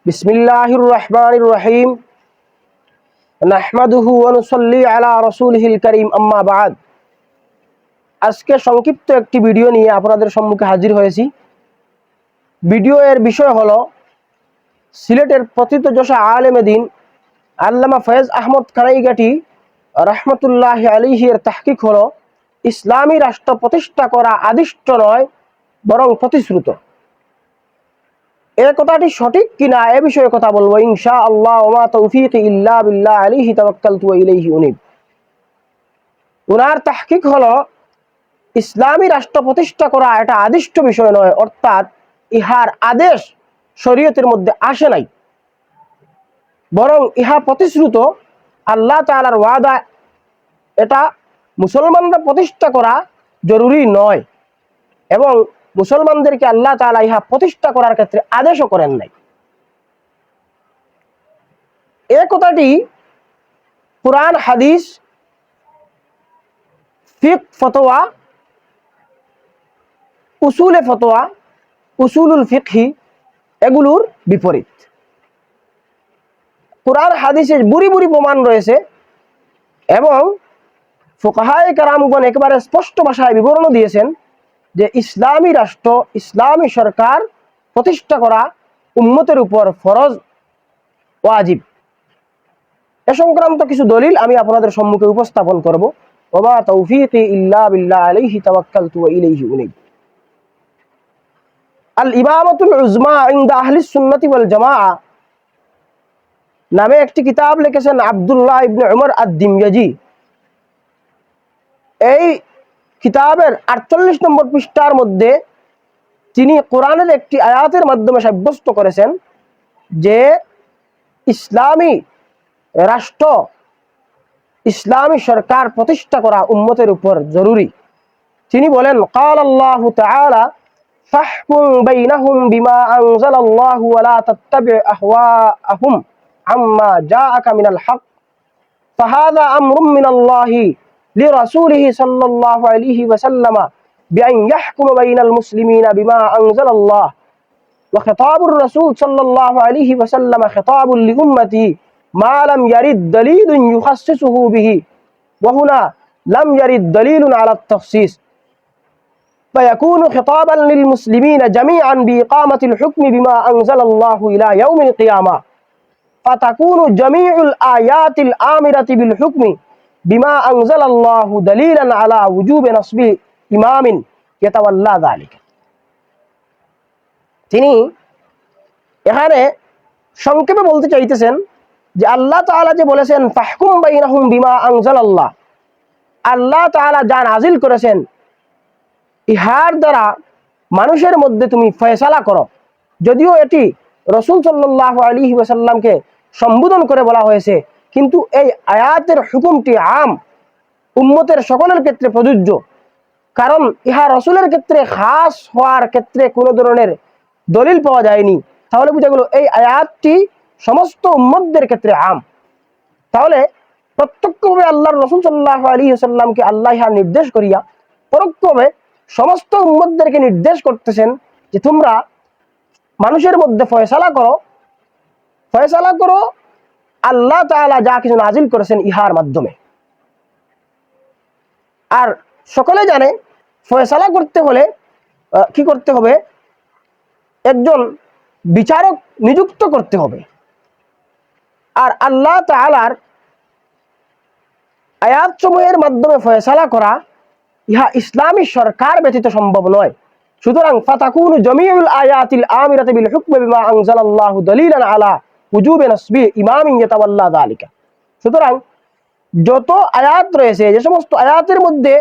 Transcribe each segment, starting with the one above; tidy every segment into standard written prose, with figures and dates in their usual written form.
বিসমিল্লাহির রহমানির রহিম নাহমাদুহু ওয়া নুসাল্লি আলা রাসূলিহিল কারীম আম্মা বা'দ। আজকে সংক্ষিপ্ত একটি ভিডিও নিয়ে আপনাদের সম্মুখে হাজির হয়েছি। ভিডিও এর বিষয় হলো সিলেটের প্রথিতযশা আলেমে দ্বীন আল্লামা ফয়েজ আহমদ কানাইঘাটি রাহমাতুল্লাহি আলাইহি এর তাহকিক হলো ইসলামী রাষ্ট্র প্রতিষ্ঠা করা আদিষ্ট নয় বরং প্রতিশ্রুত। এই কথাটি সঠিক কিনা এ বিষয়ে কথা বলবো ইনশাআল্লাহ। ওয়া মা তৌফিকি ইল্লা বিল্লাহ আলাইহি তাওয়াক্কালতু ওয়া ইলাইহি উনীব। উনার তাহকিক হলো ইসলামী রাষ্ট্র প্রতিষ্ঠা করা এটা আদিষ্ট বিষয় নয়, অর্থাৎ ইহার আদেশ শরীয়তের মধ্যে আসে নাই, বরং ইহা প্রতিশ্রুত। আল্লাহ তাআলার ওয়াদা। এটা মুসলমানরা প্রতিষ্ঠা করা জরুরি নয় এবং মুসলমানদেরকে আল্লাহ তাআলা ইহা প্রতিষ্ঠা করার ক্ষেত্রে আদেশও করেন নাই। এই কথাটি কুরআন, হাদিস, ফিকহ, ফতোয়া, উসুলে ফতোয়া, উসুলুল ফিকহি এগুলোর বিপরীত। কুরআন হাদিসে বুরি বুরি প্রমাণ রয়েছে এবং ফুকাহায়ে কেরামগণ একেবারে স্পষ্ট ভাষায় বিবরণ দিয়েছেন যে ইসলামী রাষ্ট্র, ইসলামী সরকার প্রতিষ্ঠা করা উম্মতের উপর ফরজ, ওয়াজিব। এ সংক্রান্ত কিছু দলিল আমি আপনাদের সম্মুখে উপস্থাপন করব। ওয়া মা তৌফিকি ইল্লা বিল্লাহ আলাইহি তাওয়াক্কালতু ওয়া ইলাইহি উনীব। আল ইমামাতুল উজমা ইনদা আহলিস সুন্নাতি ওয়াল জামাআহ নামে একটি কিতাব লিখেছেন আব্দুল্লাহ ইবনে উমর আদ-দিময়াজি। এই কিতাবের 48 নম্বর পৃষ্ঠার মধ্যে তিনি কোরআনের একটি আয়াতের মাধ্যমে সাব্যস্ত করেছেন যে ইসলামী রাষ্ট্র, ইসলামী সরকার প্রতিষ্ঠা করা উম্মতের উপর জরুরি। তিনি বলেন, ক্বাল আল্লাহু তাআলা ফাহকুম বাইনাহুম বিমা আনজালাল্লাহু ওয়া লা তাত্তাবি আহওয়াআহুম আম্মা জাআকা মিনাল হক ফাহাযা আমরুম মিনাল্লাহি লিরাসূলিহি সাল্লাল্লাহু আলাইহি ওয়াসাল্লাম বিআন ইয়াহকুমা বাইনাল মুসলিমিনা বিমা আনজালাল্লাহ ওয়া খিতাবুর রাসূল সাল্লাল্লাহু আলাইহি ওয়াসাল্লাম খিতাবুল লিউম্মতি মা লাম ইয়ারিদ দালিলুন ইউখাসসিসুহু বিহি ওয়া হুনা লাম ইয়ারিদ দালিলুন আলা আত-তাখসিস فيكون خطابا للمسلمين جميعا بإقامة الحكم بما أنزل الله إلى يوم القيامة فتكون جميع الآيات الآمرة بالحكم بما أنزل الله دليلا على وجوب نصب إمام يتولى ذلك। তিনি এখানে সংক্ষেপে বলতে চাইতেছেন যে আল্লাহ তাআলা যে বলেছেন ফাহকুম বাইনাহুম বিমা আনজালাল্লাহ, আল্লাহ তাআলা যা নাজিল করেছেন ইহার দ্বারা মানুষের মধ্যে তুমি ফয়সালা করো। যদিও এটি রাসূল সাল্লাল্লাহু আলাইহি ওয়াসাল্লামকে সম্বোধন করে বলা হয়েছে, কিন্তু এই আয়াতের হুকুমটি আম, উম্মতের সকলের ক্ষেত্রে প্রযোজ্য। কারণ ইহা রাসূলের ক্ষেত্রে খাস হওয়ার ক্ষেত্রে কোনো ধরনের দলিল পাওয়া যায়নি। তাহলে বুঝা গেল এই আয়াতটি সমস্ত উম্মতদের ক্ষেত্রে আম। তাহলে প্রত্যক্ষভাবে আল্লাহর রাসূল সাল্লাল্লাহু আলাইহি ওয়াসাল্লামকে আল্লাহ ইহা নির্দেশ করিয়া পরোক্ষভাবে সমস্ত উম্মতদেরকে নির্দেশ করতেছেন যে তোমরা মানুষের মধ্যে ফয়সালা করো। ফয়সালা করো আল্লাহ তাআলা যা কিছু নাজিল করেছেন ইহার মাধ্যমে। আর সকলে জানে ফয়সালা করতে হলে কি করতে হবে? একজন বিচারক নিযুক্ত করতে হবে। আর আল্লাহ তাআলার আয়াতসমূহের মাধ্যমে ফয়সালা করা ইহা ইসলামী সরকার ব্যতীত সম্ভব নয়। সুতরাং ফাতাকুনু জামিউল আয়াতিল আমিরাতি বিল হুকমি বিমা আনজালাল্লাহু দালিলান আলা উজুবি নাসবি ইমামিন ইয়াতাওয়াল্লা যালিকা। সুতরাং যত আয়াত রয়েছে, যে সমস্ত আয়াতের মধ্যে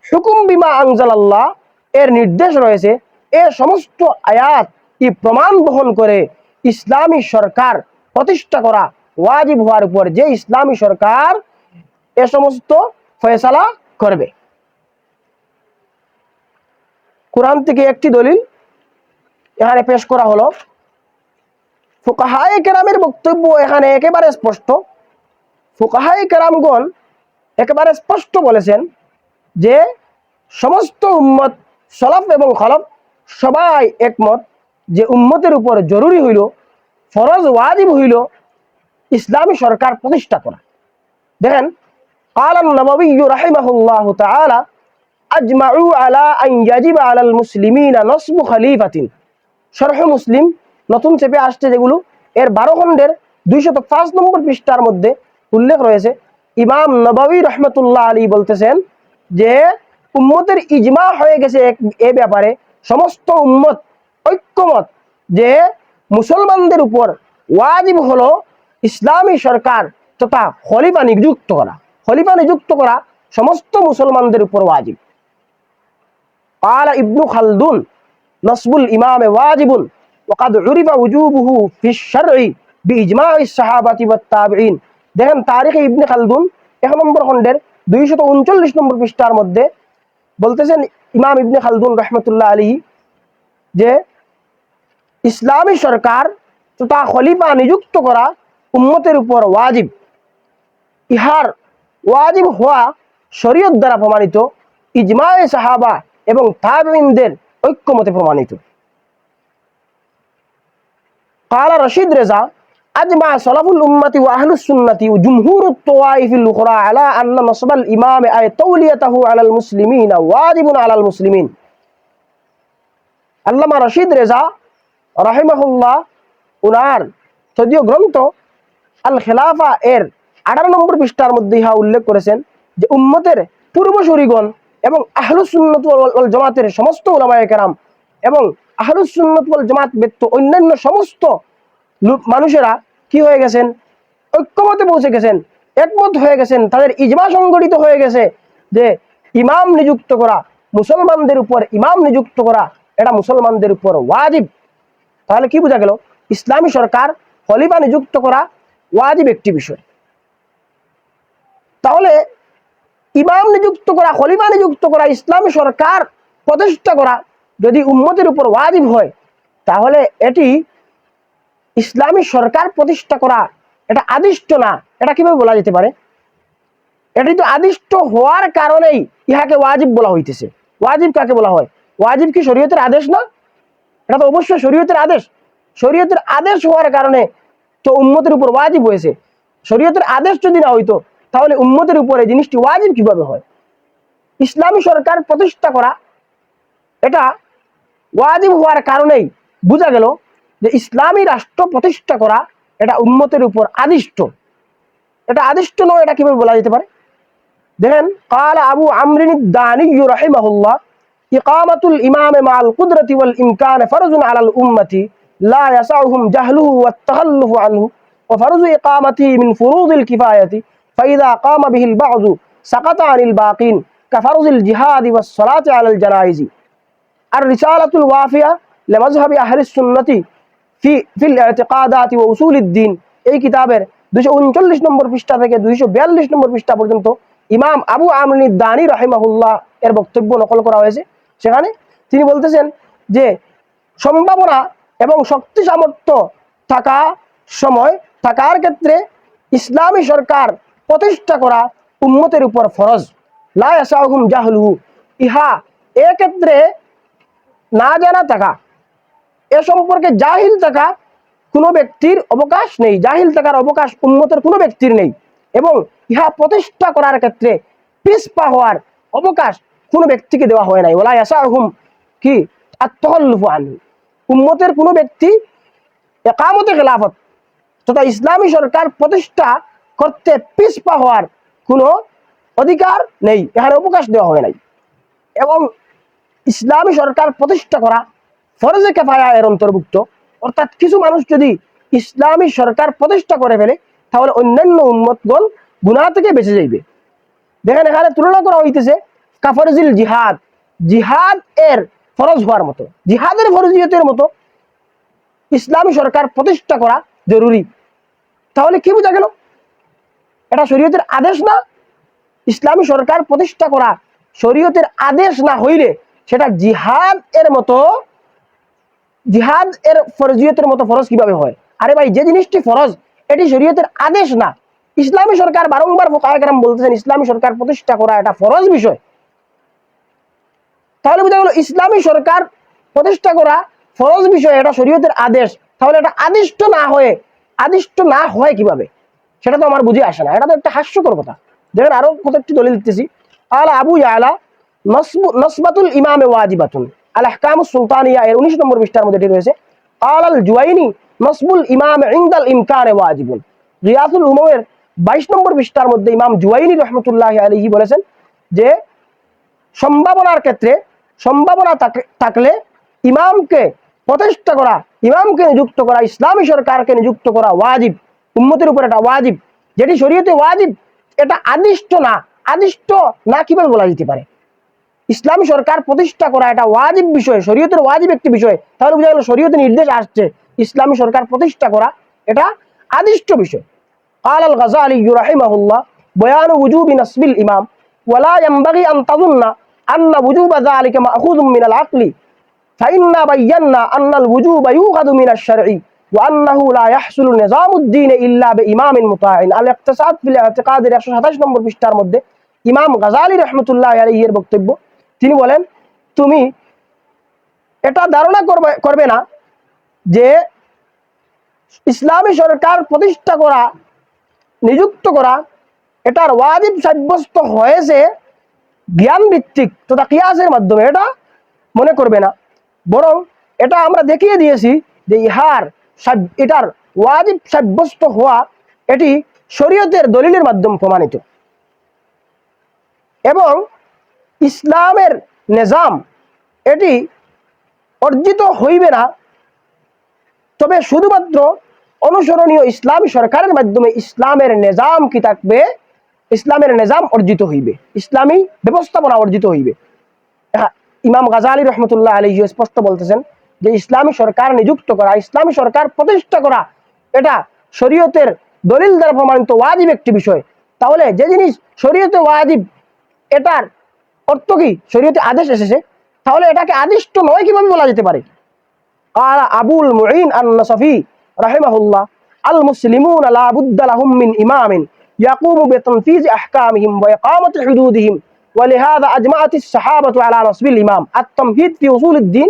হুকুম বিমা আনজালাল্লাহ এর নির্দেশ রয়েছে, এ সমস্ত আয়াত এই প্রমাণ বহন করে ইসলামী সরকার প্রতিষ্ঠা করা ওয়াজিব হওয়ার উপর যে ইসলামী সরকার এ সমস্ত ফয়সালা করবে। কুরআন থেকে একটি দলিল এখানে পেশ করা হলো। ফুকাহায়ে কেরামের বক্তব্য এখানে একেবারে স্পষ্ট। ফুকাহায়ে কেরামগণ একেবারে স্পষ্ট বলেছেন যে সমস্ত উম্মত, সলাফ এবং খলফ সবাই একমত যে উম্মতের উপর জরুরি হইল ফরজ ওয়াজিব হইল ইসলামী সরকার প্রতিষ্ঠা করা। দেখেন قال النووي رحمه الله تعالى أجمعوا على أن يجب على المسلمين نصب خليفة শরহ মুসলিম নতুন চেপে আসছে যেগুলো, এর 12 খণ্ডের 205 নম্বর পৃষ্ঠার মধ্যে উল্লেখ রয়েছে। ইমাম নববী রহমতুল্লাহ আলী বলতেছেন যে উম্মতের ইজমা হয়ে গেছে এ ব্যাপারে, সমস্ত উম্মত ঐক্যমত যে মুসলমানদের উপর ওয়াজিব হলো ইসলামী সরকার তথা খলিফা নিযুক্ত করা। খলিফা নিযুক্ত করা সমস্ত মুসলমানদের উপর ওয়াজিব। قال ابن خلدون نصب الإمام واجب وقد عرف وجوبه في الشرع بإجماع الصحابة والتابعين। দেখেন তারিখে ইবনে খালদুন 1 নম্বর খণ্ডের 239 নম্বর পৃষ্ঠার মধ্যে বলতেছেন ইমাম ইবনে খালদুন রহমতুল্লাহ আলাইহি যে ইসলামী সরকার তথা খলিফা নিযুক্ত করা উম্মতের উপর ওয়াজিব। ইহার ওয়াজিব হওয়া শরীয়ত দ্বারা প্রমাণিত, ইজমায়ে সাহাবা এবং তাবেঈনদের ঐক্যমতে প্রমাণিত। قال رشيد رضا أجمع سلف الأمة وأهل السنة وجمهور الطوائف الأخرى على أن نصب الإمام أي توليته على المسلمين واجب على المسلمين। আল্লামা রশিদ রেজা রাহিমাহুল্লাহ উনার তদীয় গ্রন্থ আল খিলাফা এর 18 নম্বর পৃষ্ঠার মধ্যে ইহা উল্লেখ করেছেন যে উম্মতের পূর্বসূরিগণ এবং আহলুস সুন্নাত ওয়াল জামাতের সমস্ত উলামায়ে কেরাম এবং আহলুস সুন্নাত ওয়াল জামাত ব্যতীত অন্যান্য সমস্ত মানুষেরা কি হয়ে গেছেন, ঐক্যমতে পৌঁছে গেছেন, একমত হয়ে গেছেন, তাদের ইজমা সংগঠিত হয়ে গেছে যে ইমাম নিযুক্ত করা, মুসলমানদের উপর ইমাম নিযুক্ত করা এটা মুসলমানদের উপর ওয়াজিব। তাহলে কি বোঝা গেল, ইসলামী সরকার খলিফা নিযুক্ত করা ওয়াজিব একটি বিষয়। তাহলে ইমাম নিযুক্ত করা, খলিফা নিযুক্ত করা, ইসলামী সরকার প্রতিষ্ঠা করা যদি উম্মতের উপর ওয়াজিব হয়, তাহলে এটি ইসলামী সরকার প্রতিষ্ঠা করা এটা আদিষ্ট না, এটা কিভাবে বলা যেতে পারে? এটি তো আদিষ্ট হওয়ার কারণেই ইহাকে ওয়াজিব বলা হইতেছে। ওয়াজিব কাকে বলা হয়? ওয়াজিব কি শরীয়তের আদেশ না? এটা তো অবশ্যই শরীয়তের আদেশ। শরীয়তের আদেশ হওয়ার কারণে তো উম্মতের উপর ওয়াজিব হয়েছে। শরীয়তের আদেশ যদি না হইতো তাহলে উম্মতের উপরে জিনিসটি ওয়াজিব কিভাবে হয়? ইসলামী সরকার প্রতিষ্ঠা করা এটা ওয়াজিব হওয়ার কারণেই বোঝা গেল যে ইসলামী রাষ্ট্র প্রতিষ্ঠা করা এটা উম্মতের উপর আদিষ্ট। এটা আদিষ্ট নয়, এটা কিভাবে বলা যেতে পারে? দেখেন قال আবু আমরিন الداني رحمه الله إقامة الإمام مع القدرة والإمكان فرض على الأمة لا يسعهم جهله والتخلف عنه وفرض إقامته من فروض الكفاية فإذا قام به البعض سقط عن الباقين كفرض الجهاد والصلاة على الجنائز। الرسالة الوافية لمذهب أهل السنة في الاعتقادات وأصول الدين এই কিতাবের 239 নম্বর পৃষ্ঠা থেকে 242 নম্বর পৃষ্ঠা পর্যন্ত ইমাম আবু আমরিন দানি রাহিমাহুল্লাহ এর বক্তব্য নকল করা হয়েছে। সেখানে তিনি বলতেছেন যে সম্ভাবনা এবং শক্তি সামর্থ্য থাকার ক্ষেত্রে ইসলামী সরকার প্রতিষ্ঠা করা উম্মতের উপর ফরজ। লা ইয়াসাহুম জাহলুহু, ইহা এক্ষেত্রে না জানা থাকা, এ সম্পর্কে জাহিল থাকা কোনো ব্যক্তির অবকাশ নেই। জাহিল থাকার অবকাশ উম্মতের কোনো ব্যক্তির নেই এবং ইহা প্রতিষ্ঠা করার ক্ষেত্রে পিছপা হওয়ার অবকাশ কোনো ব্যক্তিকে দেওয়া হয় নাই। ওয়ালা ইয়াসাহুম কি আত-তাখাল্লুফু আনহু, উম্মতের কোনো ব্যক্তি ইকামতে খেলাফত তথা ইসলামী সরকার প্রতিষ্ঠা করতে পিছপা হওয়ার কোনো অধিকার নেই, এখানে অবকাশ দেওয়া হয় নাই। এবং ইসলামী সরকার প্রতিষ্ঠা করা ফরজে কিফায়া এর অন্তর্ভুক্ত, অর্থাৎ কিছু মানুষ যদি ইসলামী সরকার প্রতিষ্ঠা করে ফেলে তাহলে অন্যান্য উম্মতগণ গুনাহ থেকে বেঁচে যাইবে। দেখেন এখানে তুলনা করা হইতেছে কাফরজিল জিহাদ, জিহাদ এর ফরজ হওয়ার মতো, জিহাদের ফরজিয়তের মতো ইসলামী সরকার প্রতিষ্ঠা করা জরুরি। তাহলে কি বোঝা গেল? এটা শরীয়তের আদেশ না। ইসলামী সরকার প্রতিষ্ঠা করা শরীয়তের আদেশ না হইলে সেটা জিহাদ এর মতো, জিহাদ এর ফরজিয়তের মতো ফরজ কিভাবে হয়? আরে ভাই, যে জিনিসটি ফরজ এটি শরীয়তের আদেশ না। ইসলামী সরকার বারংবার ফুকাহায়ে কেরাম বলতেছেন ইসলামী সরকার প্রতিষ্ঠা করা এটা ফরজ বিষয়। তাহলে বোঝা গেল ইসলামী সরকার প্রতিষ্ঠা করা ফরজ বিষয়, এটা শরীয়তের আদেশ। তাহলে এটা আদিষ্ট না হয় কিভাবে, সেটা তো আমার বুঝে আসে না। এটা তো একটা হাস্যকর কথা। দেখেন আরো কত একটি দলিল দিতেছি। আলা আবু ইয়ালা নসবাতুল ইমামে ওয়াজিবাতুন আল আহকামুস সুলতানিয়া এর 19 নম্বর পৃষ্ঠার মধ্যে এটি রয়েছে। আল জুয়াইনি নসবুল ইমাম ইনদাল ইমকানে ওয়াজিবুন। রিয়াসুল উলুমের 22 নম্বর পৃষ্ঠার মধ্যে ইমাম জুয়াইনি রহমতুল্লাহি আলাইহি বলেছেন যে সম্ভাবনার ক্ষেত্রে সম্ভাবনা থাকলে ইমামকে প্রতিষ্ঠা করা, ইমামকে নিযুক্ত করা, ইসলামী সরকারকে নিযুক্ত করা ওয়াজিব, উম্মতের উপর এটা ওয়াজিব। যেটি শরীয়তে ওয়াজিব, এটা আদিষ্ট না কিভাবে বলা যেতে পারে? ইসলামী সরকার প্রতিষ্ঠা করা এটা ওয়াজিব বিষয়, শরীয়তের ওয়াজিব একটি বিষয়। তাহলে বোঝা গেল শরীয়তে নির্দেশ আসছে ইসলামী সরকার প্রতিষ্ঠা করা এটা আদিষ্ট বিষয়। قال الغزالي رحمه الله بيان وجوب نصب الإمام ولا ينبغي أن تظن أن وجوب ذلك مأخوذ من العقل فإنا بينا أن الوجوب يؤخذ من الشرع وأنه لا يحصل نظام الدين إلا بإمام مطاع। الاقتصاد في الاعتقاد 127 নম্বর পৃষ্ঠার মধ্যে ইমাম গাজালি রহমতুল্লাহ আলাইহির বক্তব্য। তিনি বলেন তুমি এটা ধারণা করবে না যে ইসলামী সরকার প্রতিষ্ঠা করা, নিযুক্ত করা এটার ওয়াজিব সাব্যস্ত হয়েছে জ্ঞান ভিত্তিক তথা কিয়াসের মাধ্যমে, এটা মনে করবে না। বরং এটা আমরা দেখিয়ে দিয়েছি যে এটার ওয়াজিব সাব্যস্ত হওয়া এটি শরীয়তের দলিলের মাধ্যমে প্রমাণিত এবং ইসলামের নিজাম এটি অর্জিত হইবে না, তবে শুধুমাত্র অনুসরণীয় ইসলামী সরকারের মাধ্যমে ইসলামের নিজাম কি থাকবে, ইসলামের নিজাম অর্জিত হইবে, ইসলামী ব্যবস্থাপনা অর্জিত হইবে। ইমাম গাজালি রহমতুল্লাহ আলাইহি স্পষ্ট বলতেছেন যে ইসলামী সরকার নিযুক্ত করা, ইসলামী সরকার প্রতিষ্ঠা করা এটা শরীয়তের দলিল দ্বারা প্রমাণিত ওয়াজিব একটি বিষয়। তাহলে যে জিনিস শরীয়তে ওয়াজিব এটার অর্থ কি? শরীয়তে আদেশ এসেছে, তাহলে এটাকে আদিষ্ট নয় কিভাবে বলা যেতে পারে? قال أبو المعين النصفي رحمه الله المسلمون لا بد لهم من إمام يقوم بتنفيذ أحكامهم وإقامة حدودهم ولهذا أجمعت الصحابة على نصب الإمام التمهيد في أصول الدين।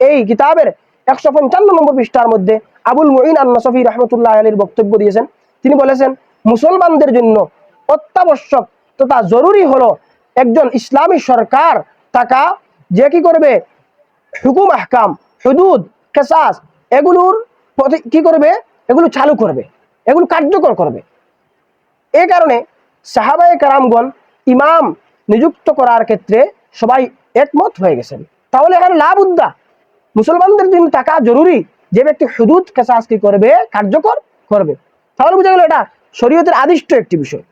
এই কিতাবের 155 নম্বর পৃষ্ঠার মধ্যে আবুল মুঈন আন-নাসফি রাহমাতুল্লাহ আলাইহির বক্তব্য দিয়েছেন। তিনি বলেছেন মুসলমানদের জন্য অত্যাবশ্যক তথা জরুরি হলো একজন ইসলামী সরকার থাকা, যে কি করবে হুকুম আহকাম, হুদুদ, কিসাস এগুলোর কি করবে, এগুলো চালু করবে, এগুলো কার্যকর করবে। এই কারণে সাহাবায়ে কেরামগণ ইমাম নিযুক্ত করার ক্ষেত্রে সবাই একমত হয়ে গেছেন। তাহলে এখানে লাবুদ্দা মুসলমানদের জন্য থাকা জরুরি যে ব্যক্তি হুদুদ কিসাস কি করবে, কার্যকর করবে। তাহলে বুঝা গেল এটা শরীয়তের আদিষ্ট একটি বিষয়।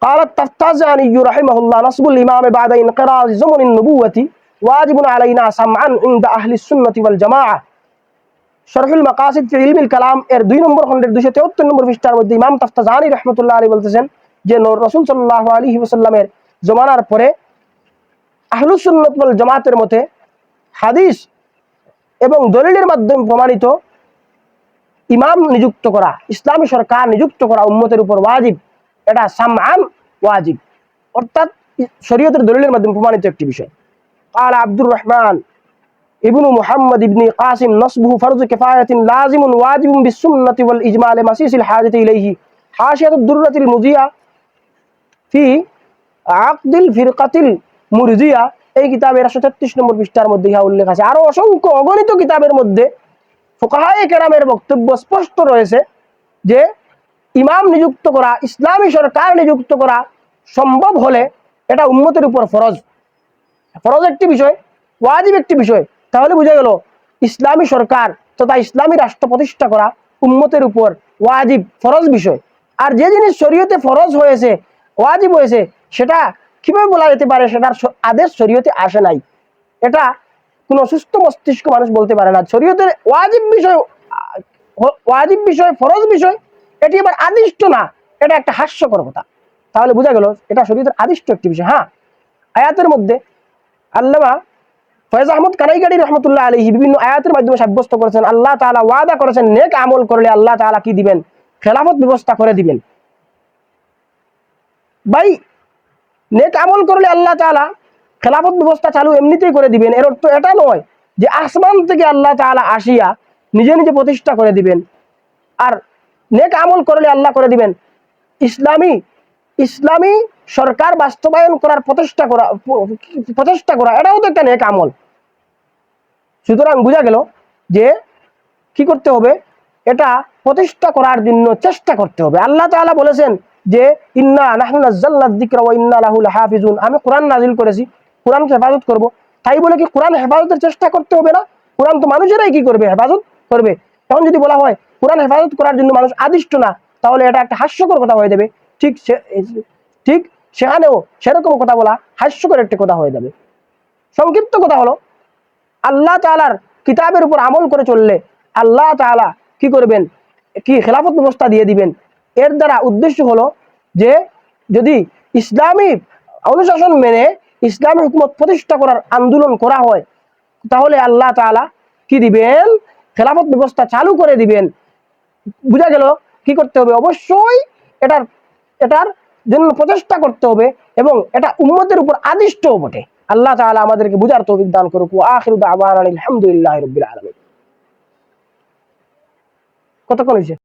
قال التفتازاني رحمه الله نصب الإمام بعد انقراض زمن النبوة واجب علينا سمعا عند أهل السنة والجماعة। শরহুল মাকাসিদ ফি ইলমিল কালাম এর 2 নম্বর খণ্ডের 273 নম্বর পৃষ্ঠার মধ্যে ইমাম তাফতাজানি রাহমাতুল্লাহ আলাইহি বলতেছেন যে রাসূল সাল্লাল্লাহু আলাইহি ওয়াসাল্লামের জমানার পরে আহলুস সুন্নাত ওয়াল জামাতের মতে হাদিস এবং দলিলের মাধ্যমে প্রমাণিত ইমাম নিযুক্ত করা, ইসলামী সরকার নিযুক্ত করা উম্মতের উপর ওয়াজিব, এটা সামআন ওয়াজিব, অর্থাৎ শরীয়তের দলিলের মাধ্যমে প্রমাণিত একটি বিষয়। قال عبد الرحمن ابن محمد ابن قاسم نصبه فرض كفاية لازم واجب بالسنة والإجماع لمسيس الحاجة إليه حاشية الدرة المضيئة في عقد الفرقة المرضية। এই কিতাবের 133 নম্বর পৃষ্ঠার মধ্যে ইহা উল্লেখ আছে। আরো অসংখ্য অগণিত কিতাবের মধ্যে ফুকাহায়ে কেরামের বক্তব্য স্পষ্ট রয়েছে যে ইমাম নিযুক্ত করা, ইসলামী সরকার নিযুক্ত করা সম্ভব হলে এটা উম্মতের উপর ফরজ একটি বিষয়, ওয়াজিব একটি বিষয়। তাহলে বোঝা গেল ইসলামী সরকার তথা ইসলামী রাষ্ট্র প্রতিষ্ঠা করা উম্মতের উপর ওয়াজিব ফরজ বিষয়। আর যে জিনিস শরীয়তে ফরজ হয়েছে, ওয়াজিব হয়েছে, সেটা কিভাবে বলা যেতে পারে সেটার আদেশ শরীয়তে আসে নাই, এটা কোনো সুস্থ মস্তিষ্ক মানুষ বলতে পারে না। শরীয়তের ওয়াজিব বিষয় ফরজ বিষয় এটি আবার আদিষ্ট না, এটা একটা হাস্যকর কথা। তাহলে বোঝা গেল এটা শরীয়তের আদিষ্ট একটি বিষয়। হ্যাঁ, আয়াতের মধ্যে আল্লামা ফয়েজ আহমদ কানাইগাড়ি রহমতুল্লাহ আলাইহি বিভিন্ন আয়াতের মাধ্যমে সাব্যস্ত করেছেন আল্লাহ তাআলা ওয়াদা করেছেন নেক আমল করলে আল্লাহ তাআলা কি দিবেন, খেলাফত ব্যবস্থা করে দিবেন। ভাই নেক আমল করলে আল্লাহ তাআলা খেলাফত ব্যবস্থা চালু এমনিতেই করে দিবেন, এর অর্থ এটা নয় যে আসমান থেকে আল্লাহ তাআলা আসিয়া নিজে নিজে প্রতিষ্ঠা করে দিবেন। আর নেক আমল করলে আল্লাহ করে দিবেন ইসলামী সরকার বাস্তবায়ন করার প্রচেষ্টা করা এটাও তো একটা নেক আমল। সুতরাং বোঝা গেল যে কি করতে হবে, এটা প্রতিষ্ঠা করার জন্য চেষ্টা করতে হবে। আল্লাহ তাআলা বলেছেন যে ইন্না নাহনু নাযালনা যিকরা ওয়া ইন্না লাহু লাহাফিজুন, আমি কোরআন নাজিল করেছি, কোরআনকে হেফাজত করব। তাই বলে কি কোরআন হেফাজতের চেষ্টা করতে হবে না? কোরআন তো মানুষেরাই কি করবে, হেফাজত করবে। এখন যদি বলা হয় কোরআন হেফাজত করার জন্য মানুষ আদিষ্ট না, তাহলে এটা একটা হাস্যকর কথা হয়ে যাবে। ঠিক সেখানেও সেরকম কথা বলা হাস্যকর একটা কথা হয়ে যাবে। সংক্ষিপ্ত কথা হলো, আল্লাহ তাআলার কিতাবের উপর আমল করে চললে আল্লাহ তাআলা কি করবেন, কি খেলাফত ব্যবস্থা দিয়ে দিবেন। এর দ্বারা উদ্দেশ্য হলো যে যদি ইসলামী অনুশাসন মেনে ইসলামী হুকুমত প্রতিষ্ঠা করার আন্দোলন করা হয়, তাহলে আল্লাহ তাআলা কি দিবেন, খেলাফত ব্যবস্থা চালু করে দিবেন। বুঝা গেল কি করতে হবে, অবশ্যই এটার জন্য প্রচেষ্টা করতে হবে এবং এটা উম্মতের উপর আদিষ্টও বটে। আল্লাহ তাআলা আমাদেরকে বুঝার তৌফিক দান করুক। ওয়া আখিরু দাওয়ানা আলহামদুলিল্লাহি রাব্বিল আলামিন। কতক্ষণ হয়েছে?